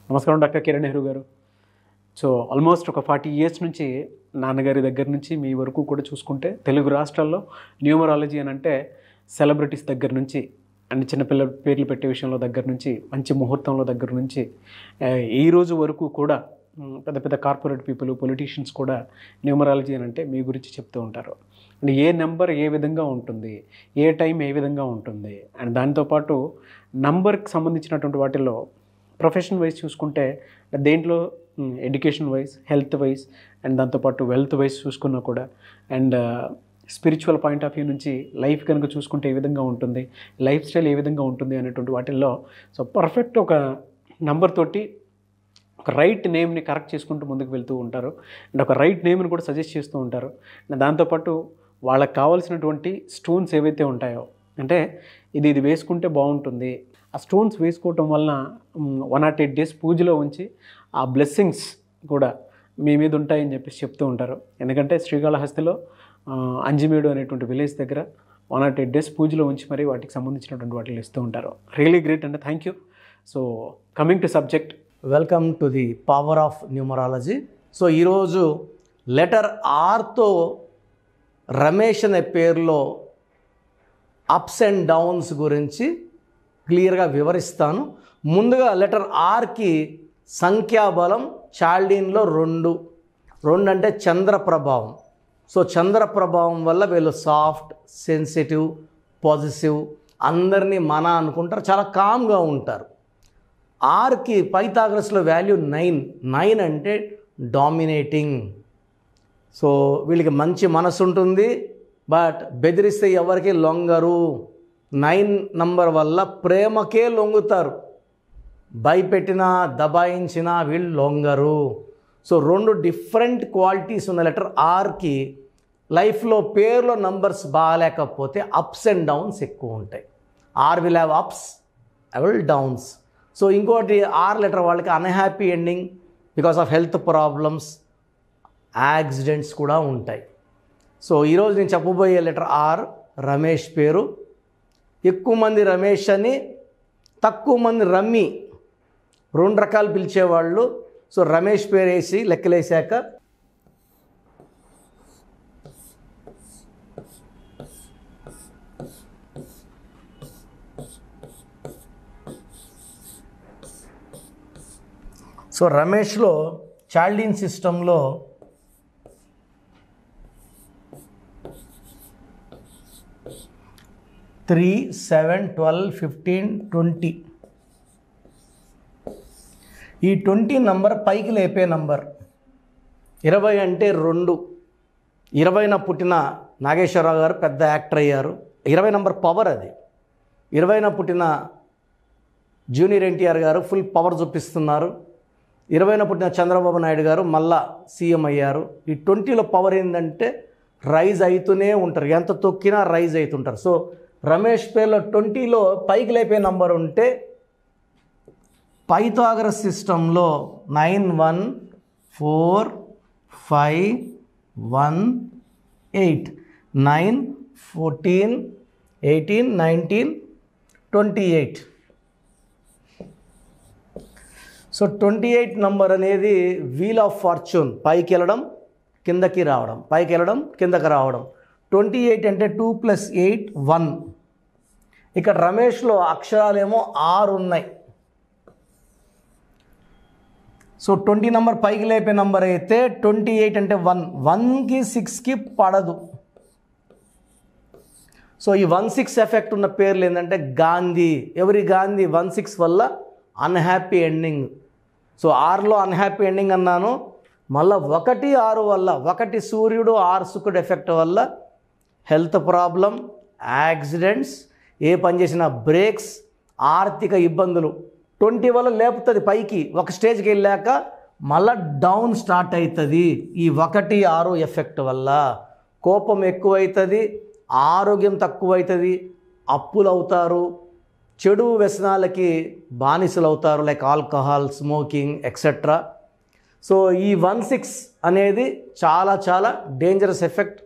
నమస్కారం డాక్టర్ కిరణ్ నెహ్రూ గారు. So almost ఒక 40 ఇయర్స్ నుంచి నాన్నగారి దగ్గర నుంచి మీ వరకు కూడా చూసుకుంటే తెలుగు రాష్ట్రాల్లో న్యూమరాలజీ అని అంటే సెలబ్రిటీస్ దగ్గర నుంచి అండ్ చిన్నపిల్లల పేర్లు పెట్టే విషయంలో దగ్గర నుంచి మంచి ముహూర్తంలో దగ్గర నుంచి ఈ రోజు వరకు కూడా పెద్ద పెద్ద కార్పొరేట్ పీపుల్ పొలిటీషియన్స్ కూడా న్యూమరాలజీ అని అంటే మీ గురించి చెప్తూ ఉంటారు. అండ్ ఏ నెంబర్ ఏ విధంగా ఉంటుంది, ఏ టైం ఏ విధంగా ఉంటుంది, అండ్ దాంతోపాటు నంబర్కి సంబంధించినటువంటి వాటిల్లో ప్రొఫెషన్ వైజ్ చూసుకుంటే దేంట్లో education wise, health wise and దాంతోపాటు వెల్త్ వైజ్ చూసుకున్నా కూడా and spiritual point of view నుంచి లైఫ్ కనుక చూసుకుంటే ఏ విధంగా ఉంటుంది, లైఫ్ స్టైల్ ఏ విధంగా ఉంటుంది అనేటువంటి వాటిల్లో సో పర్ఫెక్ట్ ఒక నంబర్ తోటి ఒక రైట్ నేమ్ని కరెక్ట్ చేసుకుంటూ ముందుకు వెళ్తూ ఉంటారు అండ్ ఒక రైట్ నేమ్ని కూడా సజెస్ట్ చేస్తూ ఉంటారు. దాంతోపాటు వాళ్ళకి కావాల్సినటువంటి స్టోన్స్ ఏవైతే ఉంటాయో అంటే ఇది వేసుకుంటే బాగుంటుంది, ఆ స్టోన్స్ వేసుకోవటం వలన 108 days పూజలో ఉంచి ఆ బ్లెస్సింగ్స్ కూడా మీ మీద ఉంటాయని చెప్పేసి చెప్తూ ఉంటారు. ఎందుకంటే శ్రీకాళహస్తిలో అంజిమేడు అనేటువంటి విలేజ్ దగ్గర 108 days పూజలో ఉంచి మరి వాటికి సంబంధించినటువంటి వాటిని ఇస్తూ ఉంటారు. రియలీ గ్రేట్ అండి, thank you. So coming to subject, welcome to the power of numerology. So ఈరోజు లెటర్ ఆర్తో రమేష్ అనే పేరులో అప్స్ అండ్ డౌన్స్ గురించి క్లియర్గా వివరిస్తాను. ముందుగా లెటర్ ఆర్కి సంఖ్యాబలం చాల్డీన్లో 2 అంటే చంద్ర ప్రభావం. సో చంద్ర ప్రభావం వల్ల వీళ్ళు సాఫ్ట్, సెన్సిటివ్, పాజిటివ్, అందరినీ మన అనుకుంటారు, చాలా కామ్గా ఉంటారు. ఆర్కి పైథాగరస్లో వాల్యూ 9 అంటే డామినేటింగ్. సో వీళ్ళకి మంచి మనసు ఉంటుంది, బట్ బెదిరిస్తే ఎవరికి లొంగరు. 9 నంబర్ వల్ల ప్రేమకే లొంగుతారు, భయపెట్టినా దబాయించినా వీళ్ళు లొంగరు. సో 2 డిఫరెంట్ క్వాలిటీస్ ఉన్న లెటర్ ఆర్కి లైఫ్లో పేర్లో నంబర్స్ బాగాలేకపోతే అప్స్ అండ్ డౌన్స్ ఎక్కువ ఉంటాయి. R will have ups, I will downs. So ఇంకోటి ఆర్ లెటర్ వాళ్ళకి unhappy ending because of health problems, accidents కూడా ఉంటాయి. సో ఈరోజు నేను చెప్పబోయే లెటర్ ఆర్ రమేష్ పేరు. ఎక్కువ మంది రమేష్ అని, తక్కువ మంది రమ్మి, 2 రకాలు పిలిచేవాళ్ళు. సో రమేష్ పేరు వేసి లెక్కలేసాక సో రమేష్లో చాల్డీన్ సిస్టంలో 3, 7, 12, 15, 20 ఈ 20 నంబర్ పైకి లేపే నంబర్. 20 అంటే 2. 20న పుట్టిన నాగేశ్వరరావు గారు పెద్ద యాక్టర్ అయ్యారు. 20 నంబర్ పవర్ అది. 20న పుట్టిన జూనియర్ ఎన్టీఆర్ గారు ఫుల్ పవర్ చూపిస్తున్నారు. 20న పుట్టిన చంద్రబాబు నాయుడు గారు మళ్ళా సీఎం అయ్యారు. ఈ 20లో పవర్ ఏంటంటే రైజ్ అవుతూనే ఉంటారు, ఎంత తొక్కినా రైజ్ అవుతుంటారు. సో రమేష్ పేరులో 20లో పైకి లేపే నంబర్ ఉంటే పైథాగరస్ సిస్టంలో 9, 1, 4, 5, 1, 8, 9, 14, 18, 19, 28. సో 28 నంబర్ అనేది వీల్ ఆఫ్ ఫార్చ్యూన్, పైకి వెళ్ళడం కిందకి రావడం, పైకి వెళ్ళడం కిందకి రావడం. 28 అంటే 2 + 8 1. ఇక్కడ రమేష్లో అక్షరాలేమో 6 ఉన్నాయి. సో 20 నంబర్ పైకి లేపే నంబర్ అయితే 28 అంటే 1. 1కి 6కి పడదు. సో ఈ 1-6 ఎఫెక్ట్ ఉన్న పేర్లు ఏంటంటే గాంధీ. ఎవరి గాంధీ? 1-6 వల్ల అన్హ్యాపీ ఎండింగ్. సో 6లో అన్హ్యాపీ ఎండింగ్ అన్నాను. మళ్ళీ 1-6 వల్ల, 1 సూర్యుడు 6 శుక్రుడు ఎఫెక్ట్ వల్ల హెల్త్ ప్రాబ్లం, యాక్సిడెంట్స్, ఏ పని చేసినా బ్రేక్స్, ఆర్థిక ఇబ్బందులు. 20 వల్ల లేపుతుంది పైకి, ఒక స్టేజ్కి వెళ్ళాక మళ్ళీ డౌన్ స్టార్ట్ అవుతుంది. ఈ 1-6 ఎఫెక్ట్ వల్ల కోపం ఎక్కువవుతుంది, ఆరోగ్యం తక్కువవుతుంది, అప్పులు అవుతారు, చెడు వ్యసనాలకి బానిసలు అవుతారు, like alcohol, smoking etcetera. So ఈ 1-6 అనేది చాలా చాలా డేంజరస్ ఎఫెక్ట్.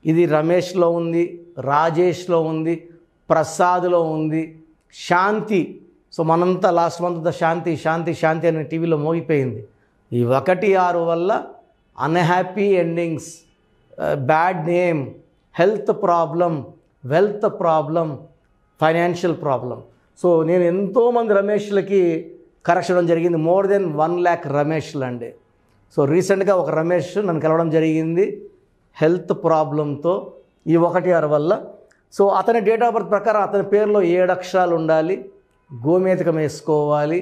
ఇది రమేష్లో ఉంది, రాజేష్లో ఉంది, ప్రసాద్లో ఉంది. శాంతి సో మనంతా లాస్ట్ మంత్ అంతా శాంతి శాంతి శాంతి అనే టీవీలో మోగిపోయింది. ఈ 1-6 వల్ల unhappy endings, bad name, health problem, wealth problem, financial problem. So నేను ఎంతోమంది రమేష్లకి కరెక్షన్ ఇవ్వడం జరిగింది. మోర్ దెన్ 1 lakh రమేష్లు అండి. సో రీసెంట్గా ఒక రమేష్ నన్ను కలవడం జరిగింది హెల్త్ ప్రాబ్లంతో ఈ 1-6 వల్ల. సో అతని డేట్ ఆఫ్ బర్త్ ప్రకారం అతని పేరులో 7 అక్షరాలు ఉండాలి, గోమేధికం వేసుకోవాలి.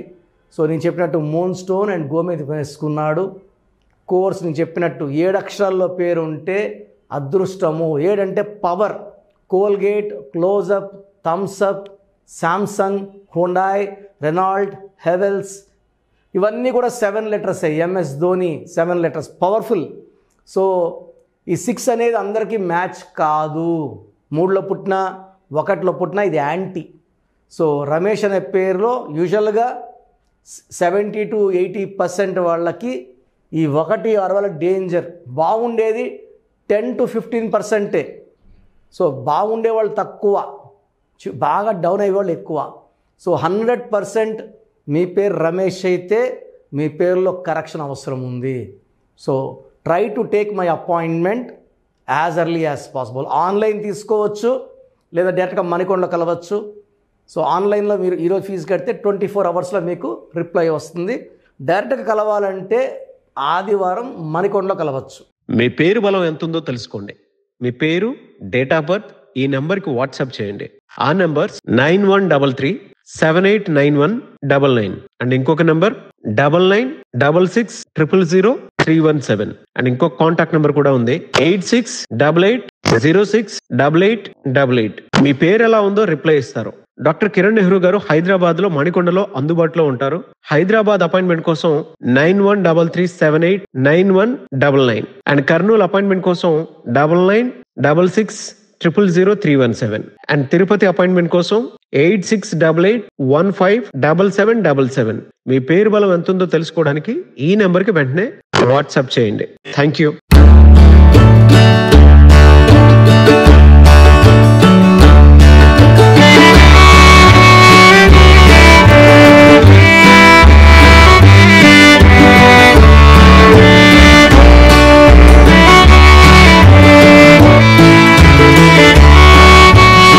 సో నేను చెప్పినట్టు మూన్ స్టోన్ అండ్ గోమేధికం వేసుకున్నాడు. కోర్స్ నేను చెప్పినట్టు 7 అక్షరాల్లో పేరు ఉంటే అదృష్టము. 7 అంటే power. Colgate, Closeup, Thums Up, Samsung, Hyundai, Renault, Havells ఇవన్నీ కూడా 7 letters. MS Dhoni 7 letters, powerful. So ఈ 6 అనేది అందరికీ మ్యాచ్ కాదు. 3లో పుట్టినా 1లో పుట్టినా ఇది యాంటీ. సో రమేష్ అనే పేరులో యూజువల్గా 70 to 80% వాళ్ళకి ఈ 1-6 వల్ల డేంజర్. బాగుండేది 10 to 15%. సో బాగుండే వాళ్ళు తక్కువ, బాగా డౌన్ అయ్యే వాళ్ళు ఎక్కువ. సో 100% మీ పేరు రమేష్ అయితే మీ పేరులో కరెక్షన్ అవసరం ఉంది. So try to take my appointment as early as possible. Online తీసుకోవచ్చు లేదా డైరెక్ట్గా మణికొండలో కలవచ్చు. సో ఆన్లైన్లో మీరు ఈరోజు ఫీజు కడితే 24 hours మీకు రిప్లై వస్తుంది. డైరెక్ట్గా కలవాలంటే ఆదివారం మణికొండలో కలవచ్చు. మీ పేరు బలం ఎంత ఉందో తెలుసుకోండి. మీ పేరు, డేట్ ఆఫ్ బర్త్ ఈ నెంబర్కి వాట్సాప్ చేయండి. ఆ నెంబర్ 9133789199 అండ్ ఇంకొక నెంబర్ 9966000317 అండ్ ఇంకొక కాంటాక్ట్ నెంబర్ కూడా ఉంది 8688068888. మీ పేరు ఎలా ఉందో రిప్లై ఇస్తారు. డాక్టర్ కిరణ్ నెహ్రూ గారు హైదరాబాద్ లో మణికొండలో అందుబాటులో ఉంటారు. హైదరాబాద్ అపాయింట్మెంట్ కోసం 9133789199 అండ్ కర్నూలు అపాయింట్మెంట్ కోసం 9966000317 అండ్ తిరుపతి అపాయింట్మెంట్ కోసం 8688157777. మీ పేరు బలం ఎంత ఉందో తెలుసుకోవడానికి ఈ నెంబర్కి వెంటనే వాట్సాప్ చేయండి. Thank you.